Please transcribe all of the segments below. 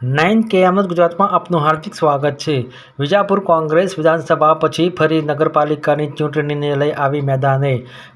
9 KM ગુજરાતમાં આપનું હાર્દિક સ્વાગત છે। વિજાપુર કોંગ્રેસ વિધાનસભા પછી ફરી નગરપાલિકાની ચૂંટણીને લઈ આવી મેદાને।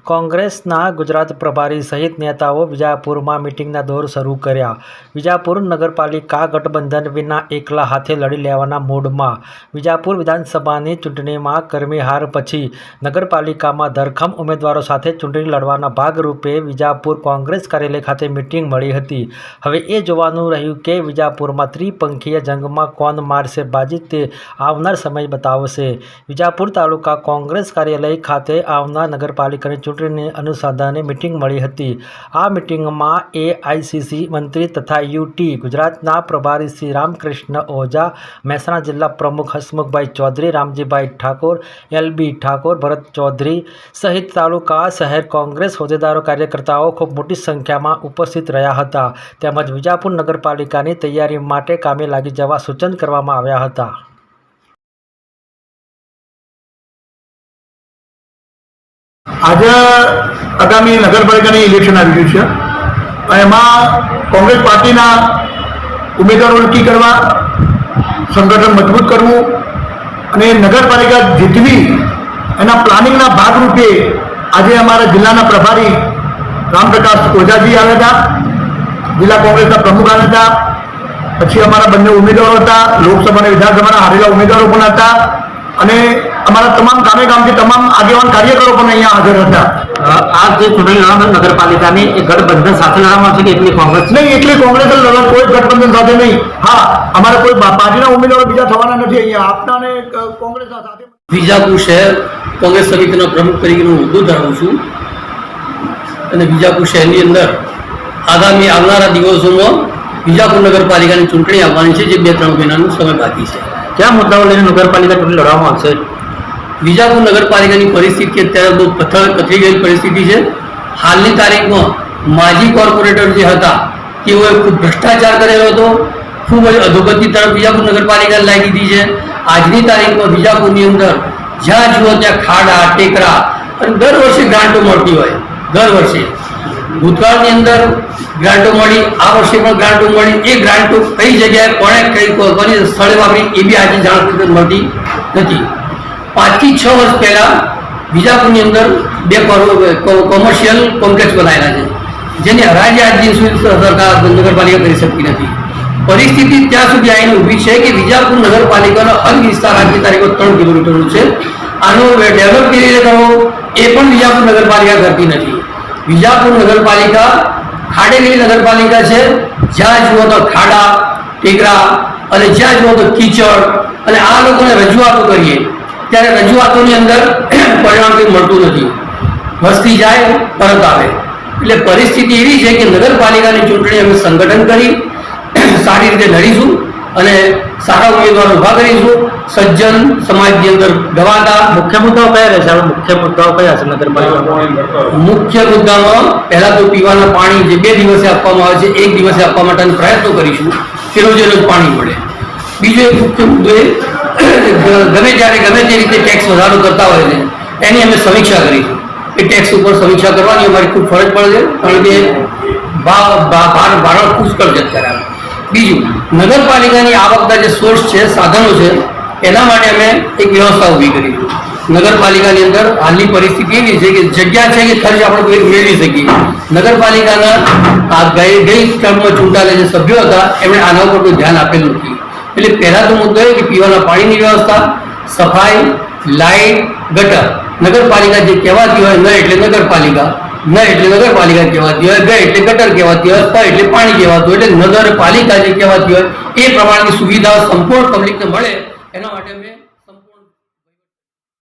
કોંગ્રેસના ગુજરાત પ્રભારી સહિત નેતાઓ વિજાપુરમાં મિટિંગના દોર શરૂ કર્યા। વિજાપુર નગરપાલિકા ગઠબંધન વિના એકલા હાથે લડી લેવાના મૂડમાં। વિજાપુર વિધાનસભાની ચૂંટણીમાં કર્મી હાર પછી નગરપાલિકામાં ધરખમ ઉમેદવારો સાથે ચૂંટણી લડવાના ભાગરૂપે વિજાપુર કોંગ્રેસ કાર્યાલય ખાતે મિટિંગ મળી હતી। હવે એ જોવાનું રહ્યું કે વિજાપુરમાં ત્રિપંખીય જંગમાં કોણ મારશે બાજી તે આવનાર સમય બતાવશે। વિજાપુર તાલુકા કોંગ્રેસ કાર્યાલય ખાતે આવનાર નગરપાલિકાની ચૂંટણીને અનુસંધાને મિટિંગ મળી હતી। આ મિટિંગમાં એઆઈસીસી મંત્રી તથા યુટી ગુજરાતના પ્રભારી શ્રી રામકૃષ્ણ ઓઝા, મહેસાણા જિલ્લા પ્રમુખ હસમુખભાઈ ચૌધરી, રામજીભાઈ ઠાકોર, એલબી ઠાકોર, ભરત ચૌધરી સહિત તાલુકા શહેર કોંગ્રેસ હોદ્દેદારો કાર્યકર્તાઓ ખૂબ મોટી સંખ્યામાં ઉપસ્થિત રહ્યા હતા। તેમજ વિજાપુર નગરપાલિકાની તૈયારી માટે કામે લાગી જવા સૂચન કરવામાં આવ્યા હતા। આજે આગામી નગરપાલિકાની ઇલેક્શન આવી રહ્યું છે અને એમાં કોંગ્રેસ પાર્ટીના ઉમેદવારો નક્કી કરવા, સંગઠન મજબૂત કરવું અને નગરપાલિકા જીતવી એના પ્લાનિંગના ભાગરૂપે આજે અમારા જિલ્લાના પ્રભારી રામપ્રકાશ ઓઝાજી આવ્યા હતા, જિલ્લા કોંગ્રેસના પ્રમુખ આવ્યા હતા, પછી અમારા બંને ઉમેદવારો હતા, લોકસભા અને વિધાનસભાના હારેલા ઉમેદવારો પણ હતા અને અમારા તમામ ગામે ગામથી તમામ આગેવાન કાર્યકરો પણ અહીંયા હાજર હતા। આ જે ચૂંટણી લડવામાં નગરપાલિકાની એ ગઠબંધન સાથે લડવામાં છે કે એકલી કોંગ્રેસ? નહીં, એકલી કોંગ્રેસ લડવા, કોઈ ગઠબંધન સાથે નહીં। હા, અમારે કોઈ પાર્ટીના ઉમેદવારો બીજા થવાના નથી। અહીંયા આપના અને કોંગ્રેસના સાથે વિજાપુર શહેર કોંગ્રેસ સમિતિના પ્રમુખ તરીકેનો હોદ્દો ધરાવું છું અને વિજાપુર શહેરની અંદર આગામી આવનારા દિવસોમાં વિજાપુર નગરપાલિકાની ચૂંટણી આવવાની છે, જે 2-3 મહિનાનો સમય બાકી છે। કયા મુદ્દાઓ લઈને નગરપાલિકા ચૂંટણી લડવામાં આવશે? વિજાપુર નગરપાલિકાની પરિસ્થિતિ અત્યારે બહુ કથળી ગયેલી પરિસ્થિતિ છે। હાલની તારીખમાં માજી કોર્પોરેટર જે હતા તેઓએ ખૂબ ભ્રષ્ટાચાર કરેલો હતો, ખૂબ જ અધોગતિ તરફ વિજાપુર નગરપાલિકાને લાગી હતી છે। આજની તારીખમાં વિજાપુરની અંદર જ્યાં જુઓ ત્યાં ખાડા, ટેકરા અને દર વર્ષે ગ્રાન્ટો મળતી હોય, દર વર્ષે ભૂતકાળની અંદર ગ્રાન્ટો મળી, આ વર્ષે પણ ગ્રાન્ટો મળી। એ ગ્રાન્ટો કઈ જગ્યાએ કોની સ્થળે વાપરી એ બી આજે જાણ મળતી નથી। 5 થી 6 વર્ષ પહેલાં વિજાપુરની અંદર 2 કોમર્શિયલ કોમ્પ્લેક્સ બનાવેલા છે, જેની હરાજી આજ દિન સુધી સરકાર નગરપાલિકા કરી શકતી નથી। પરિસ્થિતિ ત્યાં સુધી આવીને ઊભી છે કે વિજાપુર નગરપાલિકાનો હદ વિસ્તાર આજની તારીખમાં 3 કિલોમીટરનો છે। આનો ડેવલપ કેવી રીતે કરવો એ પણ વિજાપુર નગરપાલિકા કરતી નથી। વિજાપુર નગરપાલિકા ખાડેલી નગરપાલિકા છે, જ્યાં જુઓ તો ખાડા, ટેકરા અને જ્યાં જુઓ તો કીચડ, અને આ લોકોને રજૂઆતો કરીએ ત્યારે રજૂઆતોની અંદર પરિણામ કંઈ મળતું નથી, વસ્તી જાય પરત આવે। એટલે પરિસ્થિતિ એવી છે કે નગરપાલિકાની ચૂંટણી અમે સંગઠન કરી સારી રીતે લડીશું અને સારા ઉમેદવારો ઊભા કરીશું। સજ્જન સમાજની અંદર ગવાતા મુખ્ય મુદ્દાઓ કયા રહેશે? મુખ્ય મુદ્દાઓ કયા છે નગરપાલિકામાં? મુખ્ય મુદ્દામાં પહેલા તો પીવાના પાણી જે 2 દિવસે આપવામાં આવે છે, 1 દિવસે આપવા માટેનો પ્રયત્નો કરીશું કે રોજે રોજ પાણી મળે। બીજો એક મુખ્ય મુદ્દો એ ગમે ત્યારે ગમે તે રીતે ટેક્સ વધારો કરતા હોય છે એની અમે સમીક્ષા કરીશું। એ ટેક્સ ઉપર સમીક્ષા કરવાની અમારી ખૂબ ફરજ પડે છે, કારણ કે ભારણ પુષ્કળ છે અત્યારે। બીજું, નગરપાલિકાની આવકના જે સોર્સ છે, સાધનો છે, એના માટે અમે એક વ્યવસ્થા ઊભી કરીશું। નગરપાલિકાની અંદર હાલની પરિસ્થિતિ એવી છે કે જગ્યા છે કે ખર્ચ આપણે કોઈ મેળવી શકીએ। નગરપાલિકાના આ ગઈ ટર્મમાં ચૂંટાયેલા જે સભ્યો હતા એમણે આના ઉપર કોઈ ધ્યાન આપેલું નથી। એટલે પહેલા તો મુદ્દો એ કે પીવાના પાણીની વ્યવસ્થા, સફાઈ, લાઇટ, ગટર, નગરપાલિકા જે કહેવાતી હોય, ન એટલે નગરપાલિકા, ન એટલે નગરપાલિકા કહેવાતી હોય, ગ એટલે ગટર કહેવાતી હોય, પ એટલે પાણી કહેવાતું હોય, એટલે નગરપાલિકા જે કહેવાતી હોય એ પ્રમાણની સુવિધાઓ સંપૂર્ણ પબ્લિકને મળે એના માટે અમે